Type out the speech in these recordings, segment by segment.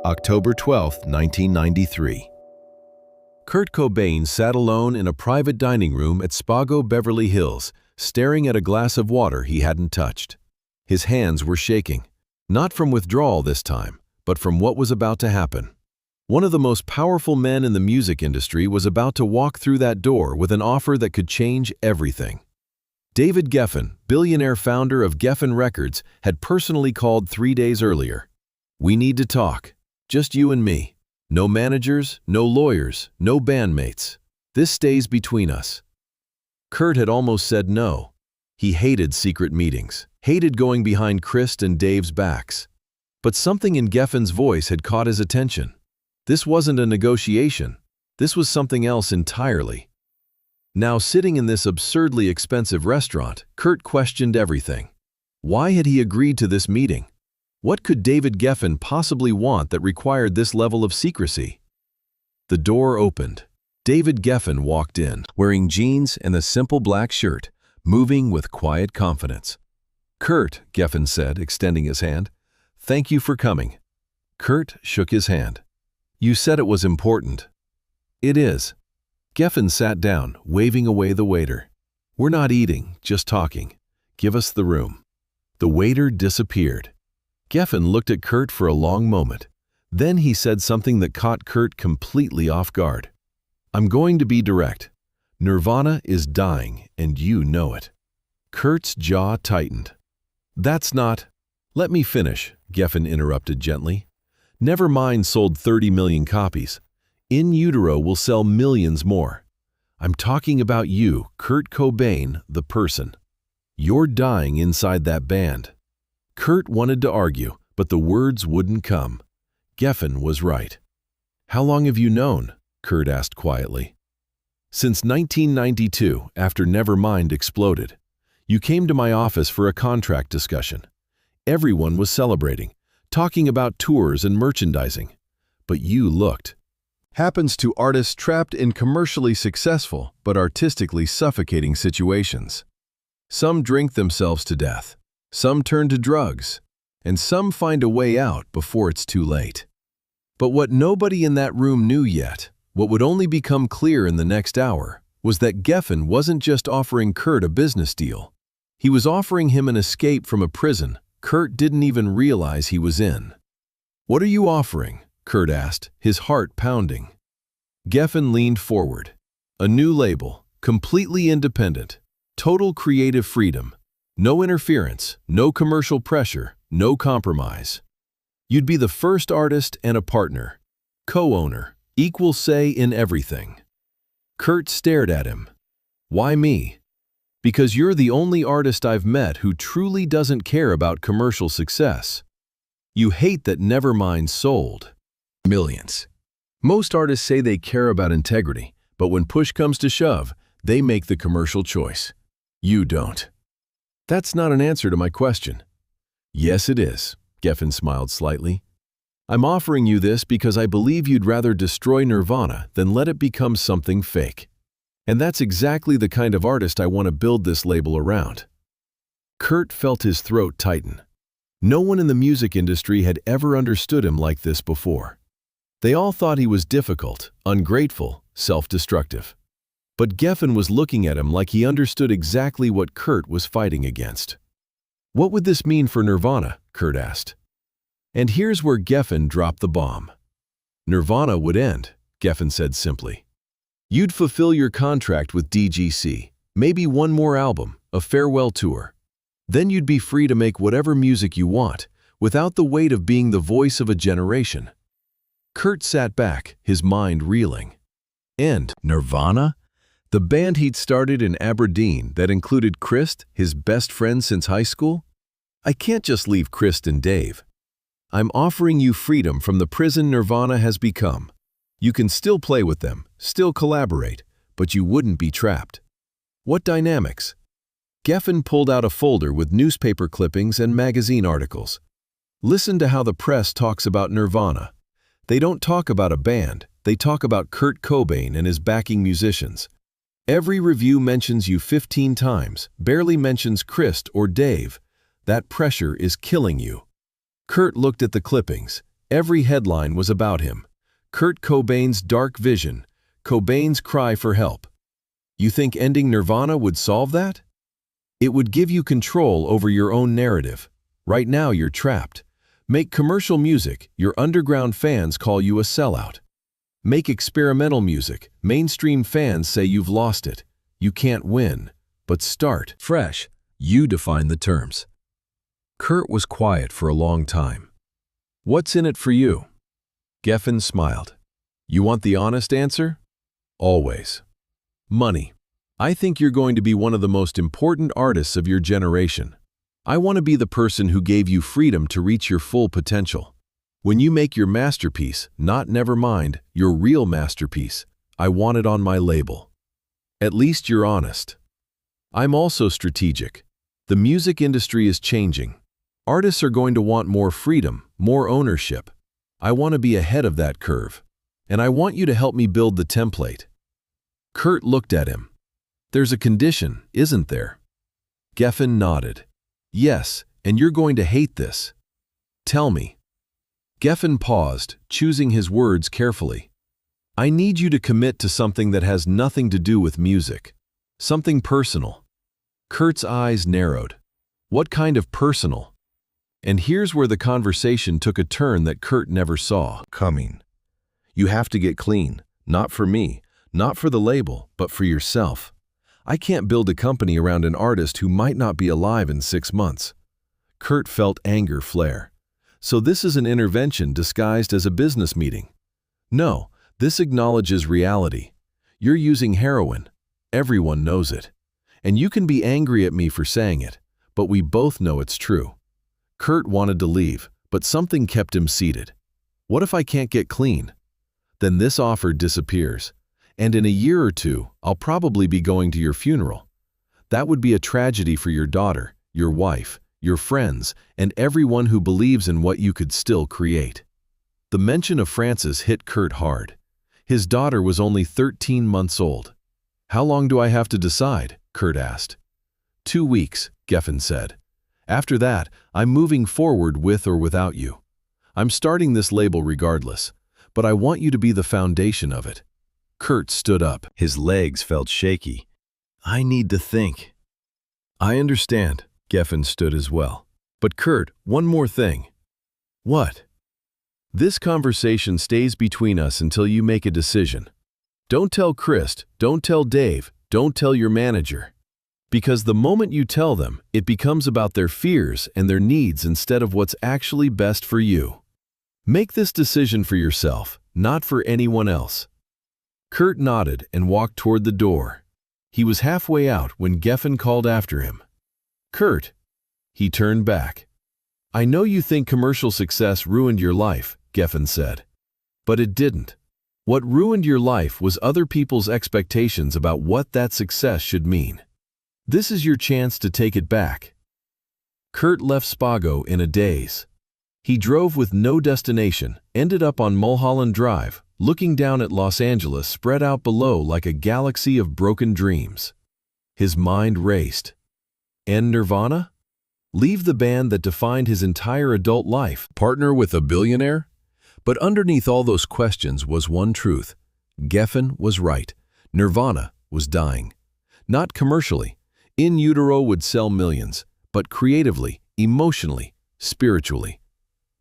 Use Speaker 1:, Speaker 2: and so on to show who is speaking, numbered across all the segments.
Speaker 1: October 12, 1993. Kurt Cobain sat alone in a private dining room at Spago Beverly Hills, staring at a glass of water he hadn't touched. His hands were shaking, not from withdrawal this time, but from what was about to happen. One of the most powerful men in the music industry was about to walk through that door with an offer that could change everything. David Geffen, billionaire founder of Geffen Records, had personally called 3 days earlier. "We need to talk. Just you and me. No managers, no lawyers, no bandmates. This stays between us." Kurt had almost said no. He hated secret meetings, hated going behind Chris and Dave's backs. But something in Geffen's voice had caught his attention. This wasn't a negotiation. This was something else entirely. Now, sitting in this absurdly expensive restaurant, Kurt questioned everything. Why had he agreed to this meeting? What could David Geffen possibly want that required this level of secrecy? The door opened. David Geffen walked in, wearing jeans and a simple black shirt, moving with quiet confidence. "Kurt," Geffen said, extending his hand, "thank you for coming." Kurt shook his hand. "You said it was important." "It is." Geffen sat down, waving away the waiter. "We're not eating, just talking. Give us the room." The waiter disappeared. Geffen looked at Kurt for a long moment. Then he said something that caught Kurt completely off guard. "I'm going to be direct. Nirvana is dying, and you know it." Kurt's jaw tightened. "That's not—" "Let me finish," Geffen interrupted gently. "Nevermind sold 30 million copies. In Utero will sell millions more. I'm talking about you, Kurt Cobain, the person. You're dying inside that band." Kurt wanted to argue, but the words wouldn't come. Geffen was right. "How long have you known?" Kurt asked quietly. "Since 1992, after Nevermind exploded. You came to my office for a contract discussion. Everyone was celebrating, talking about tours and merchandising. But you looked. Happens to artists trapped in commercially successful but artistically suffocating situations. Some drink themselves to death. Some turn to drugs, and some find a way out before it's too late. But what nobody in that room knew yet, what would only become clear in the next hour, was that Geffen wasn't just offering Kurt a business deal. He was offering him an escape from a prison Kurt didn't even realize he was in. "What are you offering?" Kurt asked, his heart pounding. Geffen leaned forward. "A new label, completely independent, total creative freedom. No interference, no commercial pressure, no compromise. You'd be the first artist and a partner, co-owner, equal say in everything." Kurt stared at him. "Why me?" "Because you're the only artist I've met who truly doesn't care about commercial success. You hate that Nevermind sold millions. Most artists say they care about integrity, but when push comes to shove, they make the commercial choice. You don't." "That's not an answer to my question." "Yes, it is," Geffen smiled slightly. "I'm offering you this because I believe you'd rather destroy Nirvana than let it become something fake. And that's exactly the kind of artist I want to build this label around." Kurt felt his throat tighten. No one in the music industry had ever understood him like this before. They all thought he was difficult, ungrateful, self-destructive. But Geffen was looking at him like he understood exactly what Kurt was fighting against. "What would this mean for Nirvana?" Kurt asked. And here's where Geffen dropped the bomb. "Nirvana would end," Geffen said simply. "You'd fulfill your contract with DGC, maybe one more album, a farewell tour. Then you'd be free to make whatever music you want, without the weight of being the voice of a generation." Kurt sat back, his mind reeling. And Nirvana? The band he'd started in Aberdeen that included Chris, his best friend since high school? "I can't just leave Chris and Dave. I'm offering you freedom from the prison Nirvana has become. You can still play with them, still collaborate, but you wouldn't be trapped." "What dynamics?" Geffen pulled out a folder with newspaper clippings and magazine articles. "Listen to how the press talks about Nirvana. They don't talk about a band, they talk about Kurt Cobain and his backing musicians. Every review mentions you 15 times, barely mentions Chris or Dave. That pressure is killing you." Kurt looked at the clippings. Every headline was about him. Kurt Cobain's dark vision, Cobain's cry for help. You think ending Nirvana would solve that? It would give you control over your own narrative. Right now you're trapped. Make commercial music, your underground fans call you a sellout. Make experimental music, mainstream fans say you've lost it. You can't win. But start fresh. You define the terms. Kurt was quiet for a long time. What's in it for you? Geffen smiled. You want the honest answer? Always. Money. I think you're going to be one of the most important artists of your generation. I want to be the person who gave you freedom to reach your full potential. When you make your masterpiece, not Nevermind, your real masterpiece, I want it on my label. At least you're honest. I'm also strategic. The music industry is changing. Artists are going to want more freedom, more ownership. I want to be ahead of that curve. And I want you to help me build the template. Kurt looked at him. There's a condition, isn't there? Geffen nodded. Yes, and you're going to hate this. Tell me. Geffen paused, choosing his words carefully. I need you to commit to something that has nothing to do with music. Something personal. Kurt's eyes narrowed. What kind of personal? And here's where the conversation took a turn that Kurt never saw coming. You have to get clean, not for me, not for the label, but for yourself. I can't build a company around an artist who might not be alive in 6 months. Kurt felt anger flare. So this is an intervention disguised as a business meeting. No, this acknowledges reality. You're using heroin. Everyone knows it. And you can be angry at me for saying it, but we both know it's true. Kurt wanted to leave, but something kept him seated. What if I can't get clean? Then this offer disappears. And in a year or two, I'll probably be going to your funeral. That would be a tragedy for your daughter, your wife, your friends, and everyone who believes in what you could still create. The mention of Frances hit Kurt hard. His daughter was only 13 months old. How long do I have to decide? Kurt asked. 2 weeks, Geffen said. After that, I'm moving forward with or without you. I'm starting this label regardless, but I want you to be the foundation of it. Kurt stood up. His legs felt shaky. I need to think. I understand. Geffen stood as well. But Kurt, one more thing. What? This conversation stays between us until you make a decision. Don't tell Chris, don't tell Dave, don't tell your manager. Because the moment you tell them, it becomes about their fears and their needs instead of what's actually best for you. Make this decision for yourself, not for anyone else. Kurt nodded and walked toward the door. He was halfway out when Geffen called after him. Kurt. He turned back. I know you think commercial success ruined your life, Geffen said. But it didn't. What ruined your life was other people's expectations about what that success should mean. This is your chance to take it back. Kurt left Spago in a daze. He drove with no destination, ended up on Mulholland Drive, looking down at Los Angeles spread out below like a galaxy of broken dreams. His mind raced. End Nirvana? Leave the band that defined his entire adult life? Partner with a billionaire? But underneath all those questions was one truth. Geffen was right. Nirvana was dying. Not commercially. In Utero would sell millions, but creatively, emotionally, spiritually.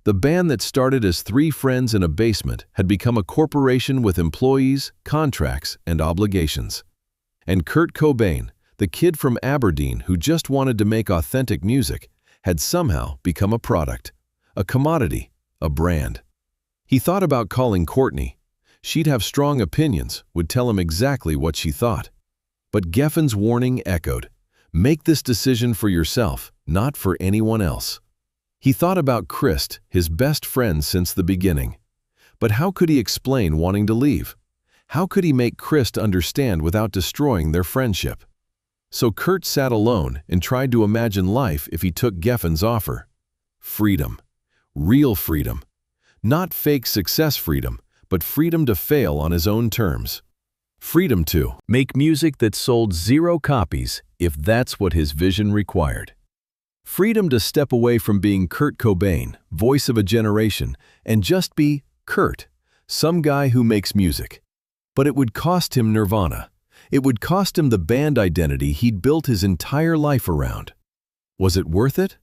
Speaker 1: The band that started as 3 friends in a basement had become a corporation with employees, contracts, and obligations. And Kurt Cobain, the kid from Aberdeen who just wanted to make authentic music, had somehow become a product, a commodity, a brand. He thought about calling Courtney. She'd have strong opinions, would tell him exactly what she thought. But Geffen's warning echoed. Make this decision for yourself, not for anyone else. He thought about Chris, his best friend since the beginning. But how could he explain wanting to leave? How could he make Chris understand without destroying their friendship? So Kurt sat alone and tried to imagine life if he took Geffen's offer. Freedom. Real freedom. Not fake success freedom, but freedom to fail on his own terms. Freedom to make music that sold 0 copies if that's what his vision required. Freedom to step away from being Kurt Cobain, voice of a generation, and just be Kurt, some guy who makes music. But it would cost him Nirvana. It would cost him the band identity he'd built his entire life around. Was it worth it?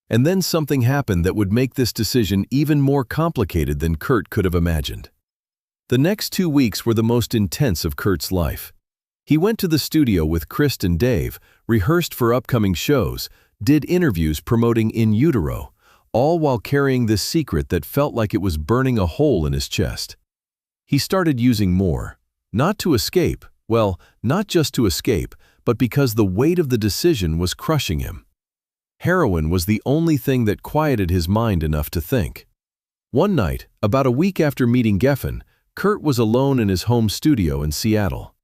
Speaker 1: And then something happened that would make this decision even more complicated than Kurt could have imagined. The next 2 weeks were the most intense of Kurt's life. He went to the studio with Chris and Dave, rehearsed for upcoming shows, did interviews promoting In Utero, all while carrying this secret that felt like it was burning a hole in his chest. He started using more, not to escape, well, not just to escape, but because the weight of the decision was crushing him. Heroin was the only thing that quieted his mind enough to think. One night, about a week after meeting Geffen, Kurt was alone in his home studio in Seattle.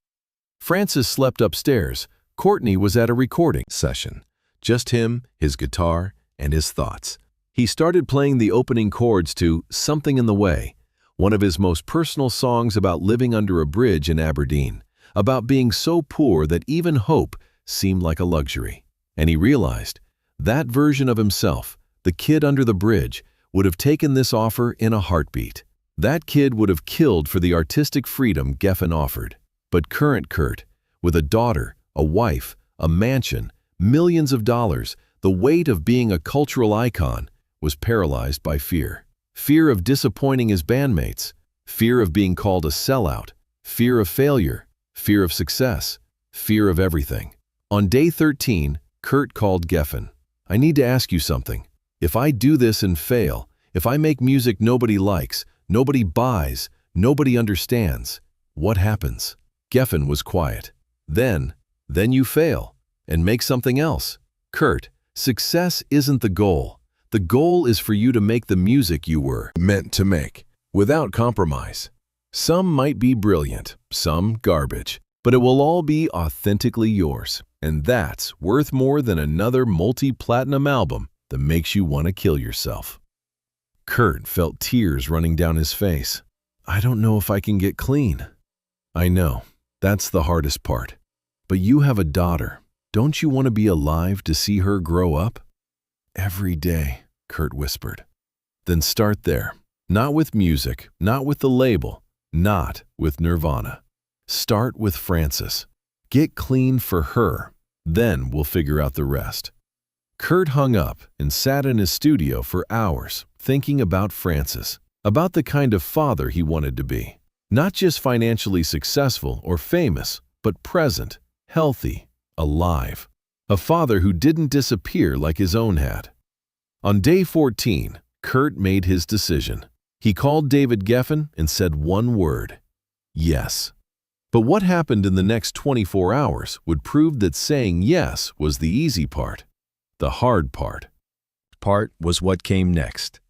Speaker 1: Frances slept upstairs. Courtney was at a recording session. Just him, his guitar, and his thoughts. He started playing the opening chords to Something in the Way, one of his most personal songs about living under a bridge in Aberdeen, about being so poor that even hope seemed like a luxury. And he realized that version of himself, the kid under the bridge, would have taken this offer in a heartbeat. That kid would have killed for the artistic freedom Geffen offered. But current Kurt, with a daughter, a wife, a mansion, millions of dollars, the weight of being a cultural icon, was paralyzed by fear. Fear of disappointing his bandmates, fear of being called a sellout, fear of failure, fear of success, fear of everything. On day 13, Kurt called Geffen. I need to ask you something. If I do this and fail, if I make music nobody likes, nobody buys, nobody understands, what happens? Geffen was quiet. Then you fail and make something else. Kurt, success isn't the goal. The goal is for you to make the music you were meant to make, without compromise. Some might be brilliant, some garbage, but it will all be authentically yours. And that's worth more than another multi-platinum album that makes you want to kill yourself. Kurt felt tears running down his face. I don't know if I can get clean. I know, that's the hardest part. But you have a daughter. Don't you want to be alive to see her grow up? Every day, Kurt whispered. Then start there. Not with music, not with the label, not with Nirvana. Start with Frances. Get clean for her. Then we'll figure out the rest. Kurt hung up and sat in his studio for hours, thinking about Frances, about the kind of father he wanted to be. Not just financially successful or famous, but present, healthy, alive. A father who didn't disappear like his own had. On day 14, Kurt made his decision. He called David Geffen and said one word: yes. But what happened in the next 24 hours would prove that saying yes was the easy part. The hard part was what came next.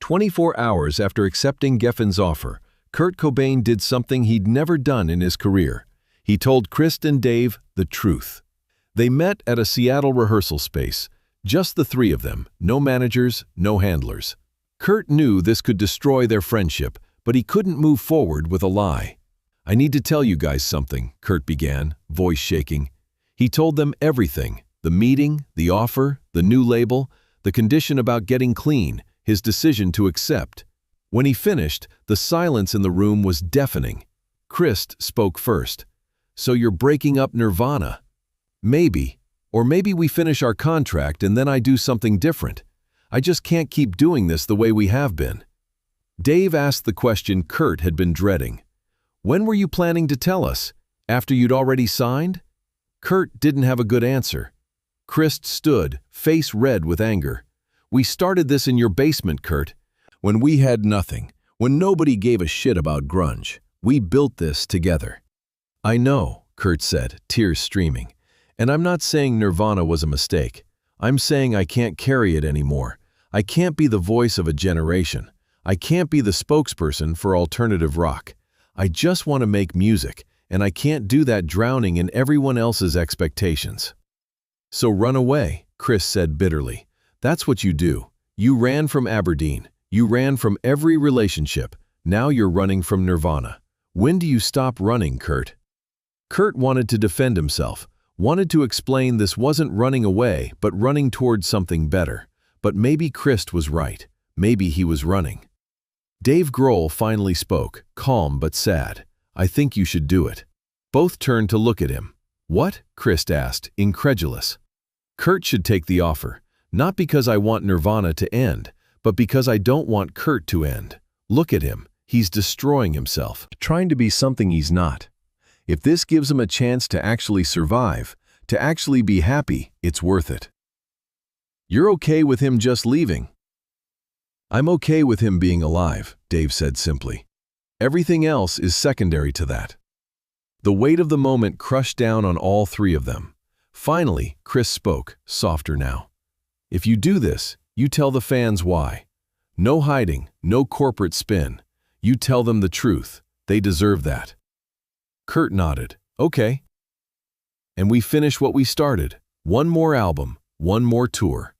Speaker 1: 24 hours after accepting Geffen's offer, Kurt Cobain did something he'd never done in his career. He told Chris and Dave the truth. They met at a Seattle rehearsal space, just the three of them, no managers, no handlers. Kurt knew this could destroy their friendship, but he couldn't move forward with a lie. I need to tell you guys something, Kurt began, voice shaking. He told them everything, the meeting, the offer, the new label, the condition about getting clean, his decision to accept. When he finished, the silence in the room was deafening. Chris spoke first. So you're breaking up Nirvana? Maybe. Or maybe we finish our contract and then I do something different. I just can't keep doing this the way we have been. Dave asked the question Kurt had been dreading. When were you planning to tell us? After you'd already signed? Kurt didn't have a good answer. Chris stood, face red with anger. We started this in your basement, Kurt. When we had nothing, when nobody gave a shit about grunge. We built this together. I know, Kurt said, tears streaming. And I'm not saying Nirvana was a mistake. I'm saying I can't carry it anymore. I can't be the voice of a generation. I can't be the spokesperson for alternative rock. I just want to make music, and I can't do that drowning in everyone else's expectations. So run away, Chris said bitterly. That's what you do. You ran from Aberdeen. You ran from every relationship. Now you're running from Nirvana. When do you stop running, Kurt? Kurt wanted to defend himself, Wanted to explain this wasn't running away, but running towards something better. But maybe Chris was right. Maybe he was running. Dave Grohl finally spoke, calm but sad. I think you should do it. Both turned to look at him. What? Chris asked, incredulous. Kurt should take the offer. Not because I want Nirvana to end, but because I don't want Kurt to end. Look at him. He's destroying himself, trying to be something he's not. If this gives him a chance to actually survive, to actually be happy, it's worth it. You're okay with him just leaving? I'm okay with him being alive, Dave said simply. Everything else is secondary to that. The weight of the moment crushed down on all three of them. Finally, Chris spoke, softer now. If you do this, you tell the fans why. No hiding, no corporate spin. You tell them the truth. They deserve that. Kurt nodded. Okay. And we finish what we started. One more album, one more tour.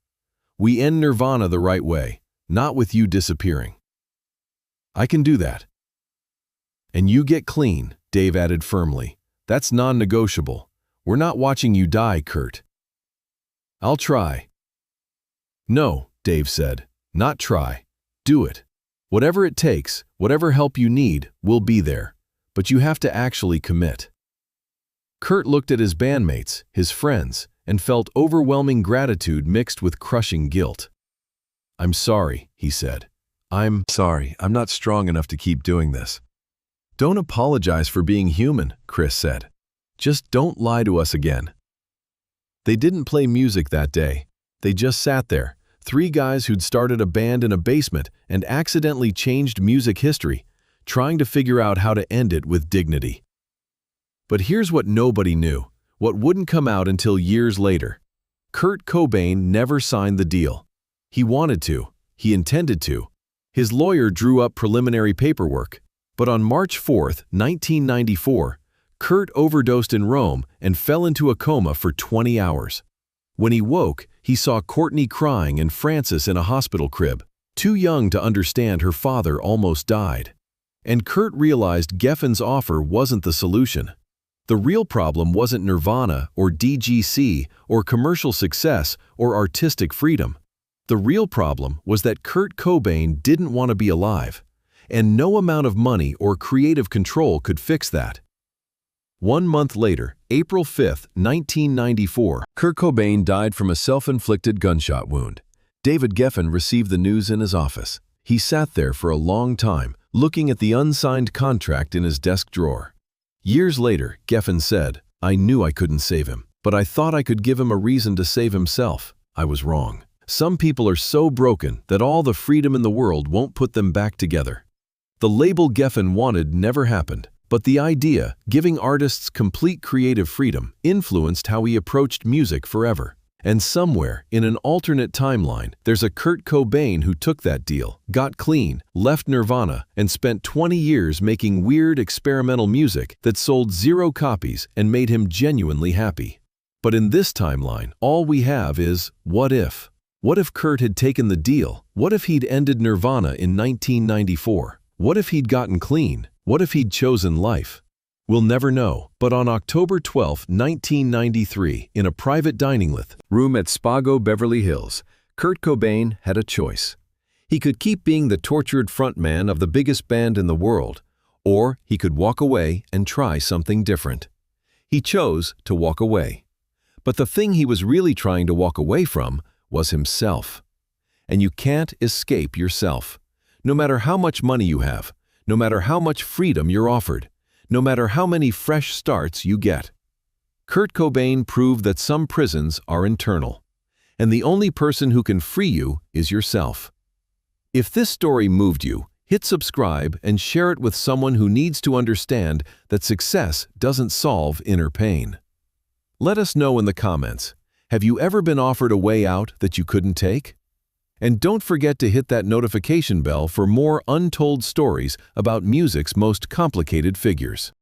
Speaker 1: We end Nirvana the right way, not with you disappearing. I can do that. And you get clean, Dave added firmly. That's non-negotiable. We're not watching you die, Kurt. I'll try. No, Dave said. Not try. Do it. Whatever it takes, whatever help you need, we'll be there. But you have to actually commit. Kurt looked at his bandmates, his friends, and felt overwhelming gratitude mixed with crushing guilt. I'm sorry, he said. I'm sorry, I'm not strong enough to keep doing this. Don't apologize for being human, Chris said. Just don't lie to us again. They didn't play music that day. They just sat there, three guys who'd started a band in a basement and accidentally changed music history, trying to figure out how to end it with dignity. But here's what nobody knew, what wouldn't come out until years later. Kurt Cobain never signed the deal. He wanted to. He intended to. His lawyer drew up preliminary paperwork. But on March 4, 1994, Kurt overdosed in Rome and fell into a coma for 20 hours. When he woke, he saw Courtney crying and Frances in a hospital crib, too young to understand her father almost died. And Kurt realized Geffen's offer wasn't the solution. The real problem wasn't Nirvana or DGC or commercial success or artistic freedom. The real problem was that Kurt Cobain didn't want to be alive, and no amount of money or creative control could fix that. 1 month later, April 5, 1994, Kurt Cobain died from a self-inflicted gunshot wound. David Geffen received the news in his office. He sat there for a long time, looking at the unsigned contract in his desk drawer. Years later, Geffen said, I knew I couldn't save him, but I thought I could give him a reason to save himself. I was wrong. Some people are so broken that all the freedom in the world won't put them back together. The label Geffen wanted never happened, but the idea, giving artists complete creative freedom, influenced how he approached music forever. And somewhere, in an alternate timeline, there's a Kurt Cobain who took that deal, got clean, left Nirvana, and spent 20 years making weird experimental music that sold 0 copies and made him genuinely happy. But in this timeline, all we have is, what if? What if Kurt had taken the deal? What if he'd ended Nirvana in 1994? What if he'd gotten clean? What if he'd chosen life? We'll never know, but on October 12, 1993, in a private dining room at Spago Beverly Hills, Kurt Cobain had a choice. He could keep being the tortured frontman of the biggest band in the world, or he could walk away and try something different. He chose to walk away. But the thing he was really trying to walk away from was himself. And you can't escape yourself. No matter how much money you have, no matter how much freedom you're offered, no matter how many fresh starts you get. Kurt Cobain proved that some prisons are internal, and the only person who can free you is yourself. If this story moved you, hit subscribe and share it with someone who needs to understand that success doesn't solve inner pain. Let us know in the comments, have you ever been offered a way out that you couldn't take? And don't forget to hit that notification bell for more untold stories about music's most complicated figures.